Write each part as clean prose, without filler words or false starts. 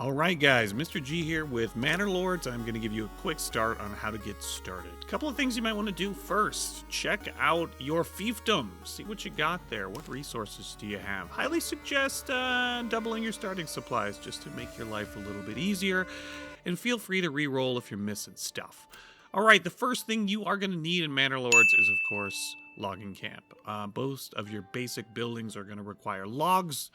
Alright guys, Mr. G here with Manor Lords. I'm going to give you a quick start on how to get started. A couple of things you might want to do first. Check out your fiefdom. See what you got there. What resources do you have? Highly suggest doubling your starting supplies just to make your life a little bit easier. And feel free to re-roll if you're missing stuff. Alright, the first thing you are going to need in Manor Lords is, of course, logging camp. Most of your basic buildings are going to require logs,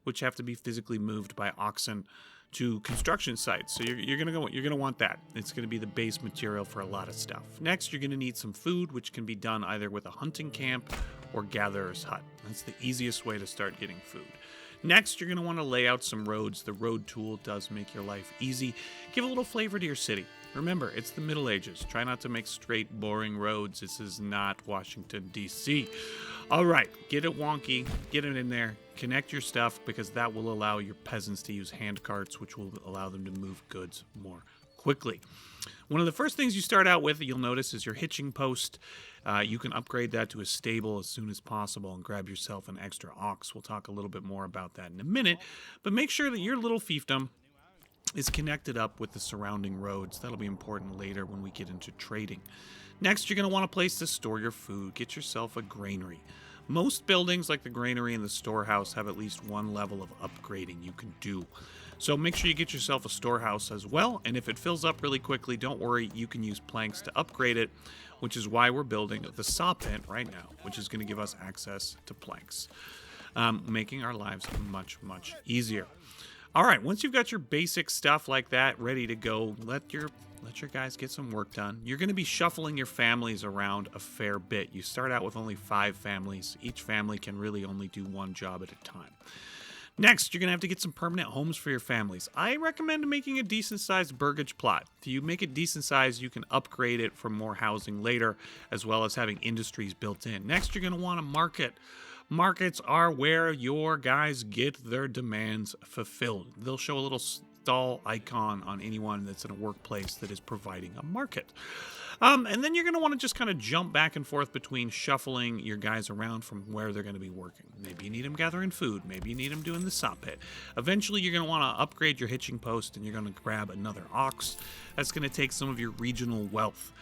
which have to be physically moved by oxen to construction sites. So you're gonna want that. It's gonna be the base material for a lot of stuff. Next, you're gonna need some food, which can be done either with a hunting camp or gatherer's hut. That's the easiest way to start getting food. Next, you're gonna want to lay out some roads. The road tool does make your life easy. Give a little flavor to your city. Remember, it's the Middle Ages. Try not to make straight, boring roads. This is not Washington, D.C. All right, get it wonky, get it in there, connect your stuff, because that will allow your peasants to use hand carts, which will allow them to move goods more quickly. One of the first things you start out with, you'll notice, is your hitching post. You can upgrade that to a stable as soon as possible and grab yourself an extra ox. We'll talk a little bit more about that in a minute, but make sure that your little fiefdom is connected up with the surrounding roads. That'll be important later when we get into trading. Next, you're going to want a place to store your food. Get yourself a granary. Most buildings, like the granary and the storehouse, have at least one level of upgrading you can do. So make sure you get yourself a storehouse as well, and if it fills up really quickly, don't worry, you can use planks to upgrade it, which is why we're building the saw pit right now, which is going to give us access to planks, making our lives much, much easier. All right, once you've got your basic stuff like that ready to go, let your guys get some work done. You're going to be shuffling your families around a fair bit. You start out with only 5 families. Each family can really only do one job at a time. Next, you're going to have to get some permanent homes for your families. I recommend making a decent-sized burgage plot. If you make it decent-sized, you can upgrade it for more housing later, as well as having industries built in. Next, you're going to want a market. Markets are where your guys get their demands fulfilled. They'll show a little stall icon on anyone that's in a workplace that is providing a market. And then you're going to want to just kind of jump back and forth between shuffling your guys around from where they're going to be working. Maybe you need them gathering food. Maybe you need them doing the saw pit. Eventually, you're going to want to upgrade your hitching post, and you're going to grab another ox. That's going to take some of your regional wealth.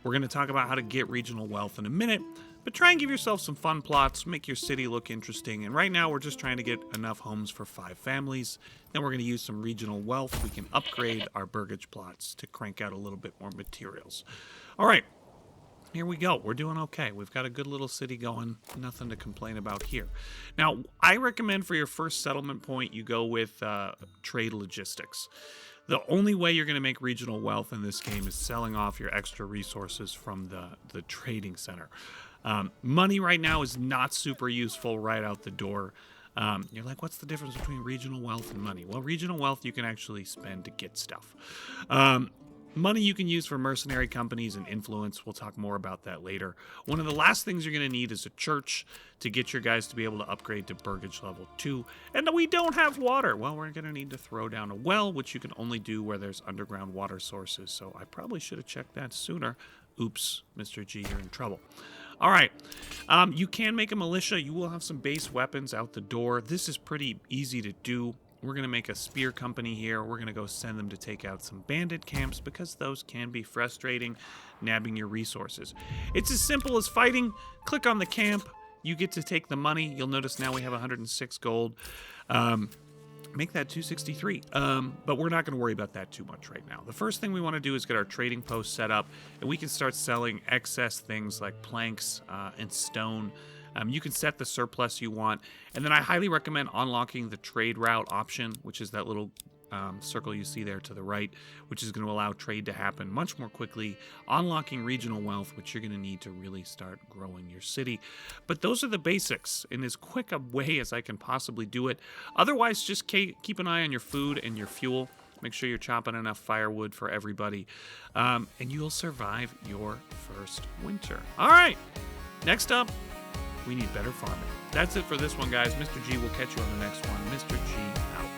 We're going to talk about how to get regional wealth in a minute, but try and give yourself some fun plots, make your city look interesting. And right now, we're just trying to get enough homes for 5 families. Then we're going to use some regional wealth. We can upgrade our burgage plots to crank out a little bit more materials. All right, here we go. We're doing okay. We've got a good little city going. Nothing to complain about here. Now, I recommend for your first settlement point, you go with trade logistics. The only way you're going to make regional wealth in this game is selling off your extra resources from the trading center. Money right now is not super useful right out the door. You're like, what's the difference between regional wealth and money? Well, regional wealth you can actually spend to get stuff. Money you can use for mercenary companies and influence. We'll talk more about that later. One of the last things you're going to need is a church to get your guys to be able to upgrade to burgage level 2. And we don't have water. Well, we're going to need to throw down a well, which you can only do where there's underground water sources. So I probably should have checked that sooner. Oops, Mr. G, you're in trouble. All right, you can make a militia. You will have some base weapons out the door. This is pretty easy to do. We're going to make a spear company here. We're going to go send them to take out some bandit camps because those can be frustrating, nabbing your resources. It's as simple as fighting. Click on the camp. You get to take the money. You'll notice now we have 106 gold. Make that 263. But we're not going to worry about that too much right now. The first thing we want to do is get our trading post set up, and we can start selling excess things like planks and stone. You can set the surplus you want, and then I highly recommend unlocking the trade route option, which is that little circle you see there to the right, which is going to allow trade to happen much more quickly, unlocking regional wealth, which you're going to need to really start growing your city. But those are the basics in as quick a way as I can possibly do it. Otherwise, just keep an eye on your food and your fuel. Make sure you're chopping enough firewood for everybody, and you'll survive your first winter. All right, next up, we need better farming. That's it for this one, guys. Mr. G will catch you on the next one. Mr. G out.